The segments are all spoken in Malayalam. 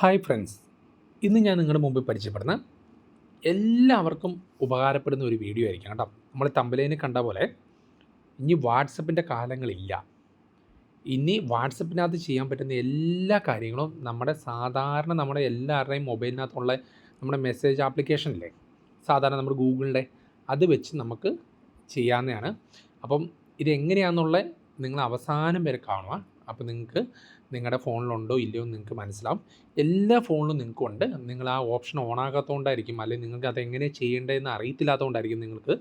ഹായ് ഫ്രണ്ട്സ്, ഇന്ന് ഞാൻ നിങ്ങളുടെ മുമ്പിൽ പരിചയപ്പെടുന്ന എല്ലാവർക്കും ഉപകാരപ്പെടുന്ന ഒരു വീഡിയോ ആയിരിക്കും കേട്ടോ. നമ്മൾ തമ്പലയിൽ കണ്ട പോലെ ഇനി വാട്സപ്പിൻ്റെ കാലങ്ങളില്ല. ഇനി വാട്സപ്പിനകത്ത് ചെയ്യാൻ പറ്റുന്ന എല്ലാ കാര്യങ്ങളും നമ്മുടെ എല്ലാവരുടെയും മൊബൈലിനകത്തുള്ള നമ്മുടെ മെസ്സേജ് ആപ്ലിക്കേഷനില്ലേ, സാധാരണ നമ്മുടെ ഗൂഗിളിൻ്റെ അത് വെച്ച് നമുക്ക് ചെയ്യാവുന്നതാണ്. അപ്പം ഇതെങ്ങനെയാണെന്നുള്ള നിങ്ങൾ അവസാനം വരെ കാണുക. അപ്പോൾ നിങ്ങൾക്ക് നിങ്ങളുടെ ഫോണിലുണ്ടോ ഇല്ലയോ എന്ന് നിങ്ങൾക്ക് മനസ്സിലാവും. എല്ലാ ഫോണിലും നിങ്ങൾക്കുണ്ട്. നിങ്ങൾ ആ ഓപ്ഷൻ ഓണാകാത്തതുകൊണ്ടായിരിക്കും, അല്ലെങ്കിൽ നിങ്ങൾക്ക് അതെങ്ങനെ ചെയ്യേണ്ടതെന്ന് അറിയത്തില്ലാത്തതുകൊണ്ടായിരിക്കും നിങ്ങൾക്ക്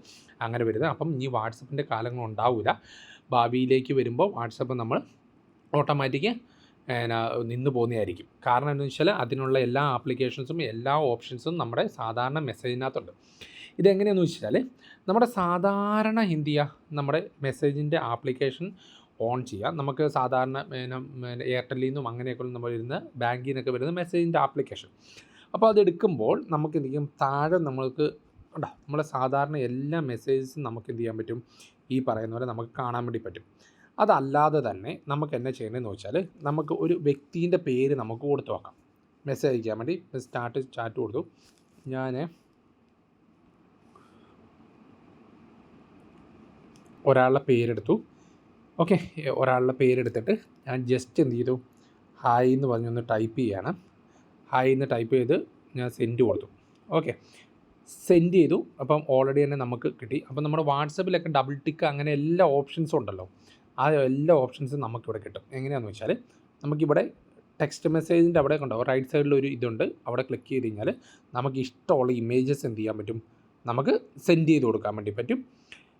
അങ്ങനെ വരുന്നത്. അപ്പം ഇനി വാട്സപ്പിൻ്റെ കാലങ്ങൾ ഉണ്ടാവില്ല. ഭാവിയിലേക്ക് വരുമ്പോൾ വാട്സപ്പ് നമ്മൾ ഓട്ടോമാറ്റിക് നിന്ന് പോകുന്നതായിരിക്കും. കാരണം എന്താണെന്ന് വെച്ചാൽ അതിനുള്ള എല്ലാ ആപ്ലിക്കേഷൻസും എല്ലാ ഓപ്ഷൻസും നമ്മുടെ സാധാരണ മെസ്സേജിനകത്തുണ്ട്. ഇതെങ്ങനെയാണെന്ന് വെച്ചാൽ നമ്മുടെ സാധാരണ നമ്മുടെ മെസ്സേജിൻ്റെ ആപ്ലിക്കേഷൻ ഓൺ ചെയ്യാം. നമുക്ക് സാധാരണ എയർടെല്ലിൽ നിന്നും അങ്ങനെയൊക്കെ നമ്മൾ വരുന്ന ബാങ്കിൽ നിന്നൊക്കെ വരുന്ന മെസ്സേജിൻ്റെ ആപ്ലിക്കേഷൻ. അപ്പോൾ അതെടുക്കുമ്പോൾ നമുക്ക് എന്ത് ചെയ്യും, താഴെ നമ്മൾക്ക് നമ്മളെ സാധാരണ എല്ലാ മെസ്സേജസും നമുക്ക് എന്ത് ചെയ്യാൻ പറ്റും, ഈ പറയുന്ന പോലെ നമുക്ക് കാണാൻ വേണ്ടി പറ്റും. അതല്ലാതെ തന്നെ നമുക്ക് എന്നാ ചെയ്യേണ്ടതെന്ന് വെച്ചാൽ നമുക്ക് ഒരു വ്യക്തിൻ്റെ പേര് നമുക്ക് കൊടുത്തു നോക്കാം. മെസ്സേജ് അയക്കാൻ വേണ്ടി ചാറ്റ് കൊടുത്തു. ഞാൻ ഒരാളുടെ പേരെടുത്തു. ഓക്കെ, ഒരാളുടെ പേരെടുത്തിട്ട് ഞാൻ ജസ്റ്റ് എന്ത് ചെയ്തു, ഹായ് എന്ന് പറഞ്ഞൊന്ന് ടൈപ്പ് ചെയ്യാണ്. ഹായ് എന്ന് ടൈപ്പ് ചെയ്ത് ഞാൻ സെൻഡ് കൊടുത്തു. ഓക്കെ, സെൻഡ് ചെയ്തു. അപ്പം ഓൾറെഡി തന്നെ നമുക്ക് കിട്ടി. അപ്പം നമ്മുടെ വാട്സപ്പിലൊക്കെ ഡബിൾ ടിക്ക് അങ്ങനെ എല്ലാ ഓപ്ഷൻസും ഉണ്ടല്ലോ, ആ എല്ലാ ഓപ്ഷൻസും നമുക്കിവിടെ കിട്ടും. എങ്ങനെയാണെന്ന് വെച്ചാൽ നമുക്കിവിടെ ടെക്സ്റ്റ് മെസ്സേജിൻ്റെ അവിടെ ഉണ്ടാവും, റൈറ്റ് സൈഡിലൊരു ഇതുണ്ട്. അവിടെ ക്ലിക്ക് ചെയ്ത് കഴിഞ്ഞാൽ നമുക്ക് ഇഷ്ടമുള്ള ഇമേജസ് എന്ത് ചെയ്യാൻ പറ്റും, നമുക്ക് സെൻഡ് ചെയ്ത് കൊടുക്കാൻ വേണ്ടി പറ്റും.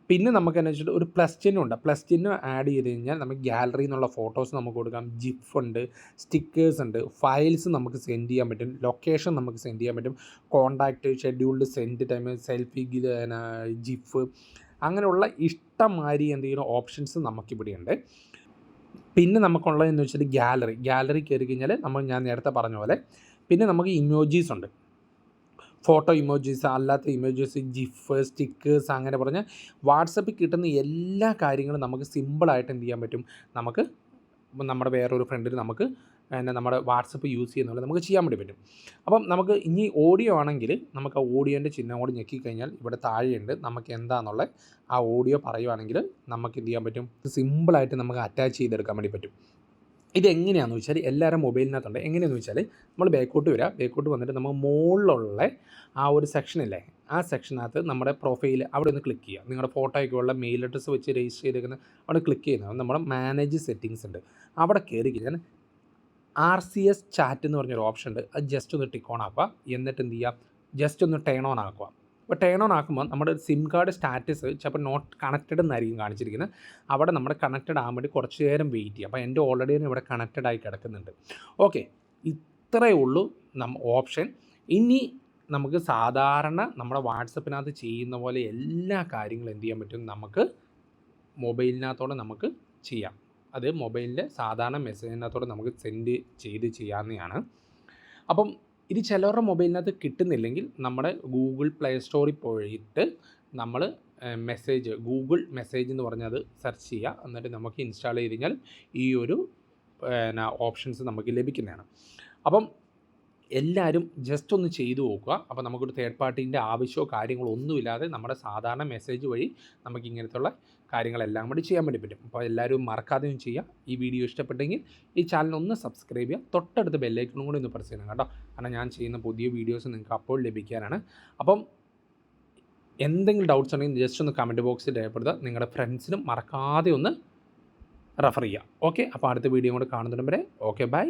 പിന്നെ നമുക്ക് എന്നാ വെച്ചിട്ട് ഒരു പ്ലസ് ചിഹ്നമുണ്ട്. പ്ലസ് ചിഹ്നം ആഡ് ചെയ്ത് കഴിഞ്ഞാൽ നമുക്ക് ഗാലറിയിൽ നിന്നുള്ള ഫോട്ടോസ് നമുക്ക് കൊടുക്കാം. ജിഫ് ഉണ്ട്, സ്റ്റിക്കേഴ്സ് ഉണ്ട്, ഫയൽസ് നമുക്ക് സെൻഡ് ചെയ്യാൻ പറ്റും, ലൊക്കേഷൻ നമുക്ക് സെൻഡ് ചെയ്യാൻ പറ്റും, contact, scheduled send time, selfie, GIF, അങ്ങനെയുള്ള ഇഷ്ടംമാതിരി എന്തെങ്കിലും ഓപ്ഷൻസ് നമുക്കിവിടെയുണ്ട്. പിന്നെ നമുക്കുള്ളതെന്ന് വെച്ചാൽ ഗാലറി കയറി കഴിഞ്ഞാൽ ഞാൻ നേരത്തെ പറഞ്ഞ പോലെ പിന്നെ നമുക്ക് ഇമോജീസ് ഉണ്ട്. ഫോട്ടോ ഇമോജീസ്, അല്ലാത്ത ഇമോജീസ്, ജിഫ്, സ്റ്റിക്കേഴ്സ്, അങ്ങനെ പറഞ്ഞാൽ വാട്സപ്പിൽ കിട്ടുന്ന എല്ലാ കാര്യങ്ങളും നമുക്ക് സിമ്പിളായിട്ട് എന്ത് ചെയ്യാൻ പറ്റും, നമുക്ക് നമ്മുടെ വേറൊരു ഫ്രണ്ടിന് നമുക്ക് നമ്മുടെ വാട്സപ്പ് യൂസ് ചെയ്യുന്ന പോലെ നമുക്ക് ചെയ്യാൻ വേണ്ടി പറ്റും. അപ്പം നമുക്ക് ഇനി ഓഡിയോ ആണെങ്കിൽ നമുക്ക് ആ ഓഡിയോൻ്റെ ചിഹ്നം കൂടി ഞെക്കിക്കഴിഞ്ഞാൽ ഇവിടെ താഴെയുണ്ട്. നമുക്ക് എന്താണെന്നുള്ള ആ ഓഡിയോ പറയുവാണെങ്കിൽ നമുക്ക് എന്ത് ചെയ്യാൻ പറ്റും, സിമ്പിളായിട്ട് നമുക്ക് അറ്റാച്ച് ചെയ്തെടുക്കാൻ വേണ്ടി പറ്റും. ഇതെങ്ങനെയാണെന്ന് വെച്ചാൽ എല്ലാവരും മൊബൈലിനകത്തുണ്ട്. എങ്ങനെയാണെന്ന് വെച്ചാൽ നമ്മൾ ബാക്കോട്ട് വന്നിട്ട് നമ്മൾ മുകളിലുള്ള ആ ഒരു സെക്ഷനില്ലേ, ആ സെക്ഷനകത്ത് നമ്മുടെ പ്രൊഫൈൽ അവിടെ ഒന്ന് ക്ലിക്ക് ചെയ്യുക. നിങ്ങളുടെ ഫോട്ടോയ്ക്കുള്ള മെയിൽ അഡ്രസ്സ് വെച്ച് രജിസ്റ്റർ ചെയ്തേക്കുന്ന അവിടെ ക്ലിക്ക് ചെയ്യുന്നത് നമ്മുടെ മാനേജ് സെറ്റിങ്സ് ഉണ്ട്. അവിടെ കയറി കഴിഞ്ഞാൽ RCS ചാറ്റ് എന്ന് പറഞ്ഞൊരു ഓപ്ഷൻ ഉണ്ട്. അത് ജസ്റ്റ് ഒന്ന് ടിക്ക് ഓൺ ആക്കുക. എന്നിട്ട് എന്ത് ചെയ്യുക, ജസ്റ്റ് ഒന്ന് ടേൺ ഓൺ ആക്കുക. അപ്പോൾ ടേൺ ഓൺ ആക്കുമ്പോൾ നമ്മുടെ സിം കാർഡ് സ്റ്റാറ്റസ് ചിലപ്പോൾ നോട്ട് കണക്റ്റഡ് എന്നായിരിക്കും കാണിച്ചിരിക്കുന്നത്. അവിടെ നമ്മുടെ കണക്റ്റഡ് ആകാൻ വേണ്ടി കുറച്ച് നേരം വെയിറ്റ് ചെയ്യുക. അപ്പോൾ എൻ്റെ ഓൾറെഡി ഇവിടെ കണക്റ്റഡ് ആയി കിടക്കുന്നുണ്ട്. ഓക്കെ, ഇത്രയേ ഉള്ളൂ ഓപ്ഷൻ. ഇനി നമുക്ക് സാധാരണ നമ്മുടെ വാട്സപ്പിനകത്ത് ചെയ്യുന്ന പോലെ എല്ലാ കാര്യങ്ങളും എന്ത് ചെയ്യാൻ പറ്റും, നമുക്ക് മൊബൈലിനകത്തോടെ നമുക്ക് ചെയ്യാം. അത് മൊബൈലിൻ്റെ സാധാരണ മെസ്സേജിനകത്തോടെ നമുക്ക് സെൻഡ് ചെയ്ത് ചെയ്യാവുന്നതാണ്. അപ്പം ഇത് ചിലവരുടെ മൊബൈലിനകത്ത് കിട്ടുന്നില്ലെങ്കിൽ നമ്മുടെ ഗൂഗിൾ പ്ലേ സ്റ്റോറിൽ പോയിട്ട് നമ്മൾ ഗൂഗിൾ മെസ്സേജ് എന്ന് പറഞ്ഞത് സെർച്ച് ചെയ്യുക. എന്നിട്ട് നമുക്ക് ഇൻസ്റ്റാൾ ചെയ്ത് കഴിഞ്ഞാൽ ഈ ഒരു ഓപ്ഷൻസ് നമുക്ക് ലഭിക്കുന്നതാണ്. അപ്പം എല്ലാവരും ജസ്റ്റ് ഒന്ന് ചെയ്തു നോക്കുക. അപ്പോൾ നമുക്കൊരു തേർഡ് പാർട്ടീൻ്റെ ആവശ്യമോ കാര്യങ്ങളോ ഒന്നുമില്ലാതെ നമ്മുടെ സാധാരണ മെസ്സേജ് വഴി നമുക്ക് ഇങ്ങനത്തുള്ള കാര്യങ്ങളെല്ലാം കൂടി ചെയ്യാൻ വേണ്ടി പറ്റും. അപ്പോൾ എല്ലാവരും മറക്കാതെയും ചെയ്യുക. ഈ വീഡിയോ ഇഷ്ടപ്പെട്ടെങ്കിൽ ഈ ചാനൽ ഒന്ന് സബ്സ്ക്രൈബ് ചെയ്യുക. തൊട്ടടുത്ത് ബെല്ലൈക്കണും കൂടി ഒന്ന് പ്രസ് ചെയ്യണം കേട്ടോ. കാരണം ഞാൻ ചെയ്യുന്ന പുതിയ വീഡിയോസ് നിങ്ങൾക്ക് അപ്പോൾ ലഭിക്കാനാണ്. അപ്പം എന്തെങ്കിലും ഡൗട്ട്സ് ഉണ്ടെങ്കിൽ ജസ്റ്റ് ഒന്ന് കമൻറ്റ് ബോക്സിൽ രേഖപ്പെടുത്തുക. നിങ്ങളുടെ ഫ്രണ്ട്സിനും മറക്കാതെ ഒന്ന് റെഫർ ചെയ്യുക. ഓക്കെ, അപ്പോൾ അടുത്ത വീഡിയോ കൂടെ കാണുന്നതിന് വരെ ഓക്കെ, ബൈ.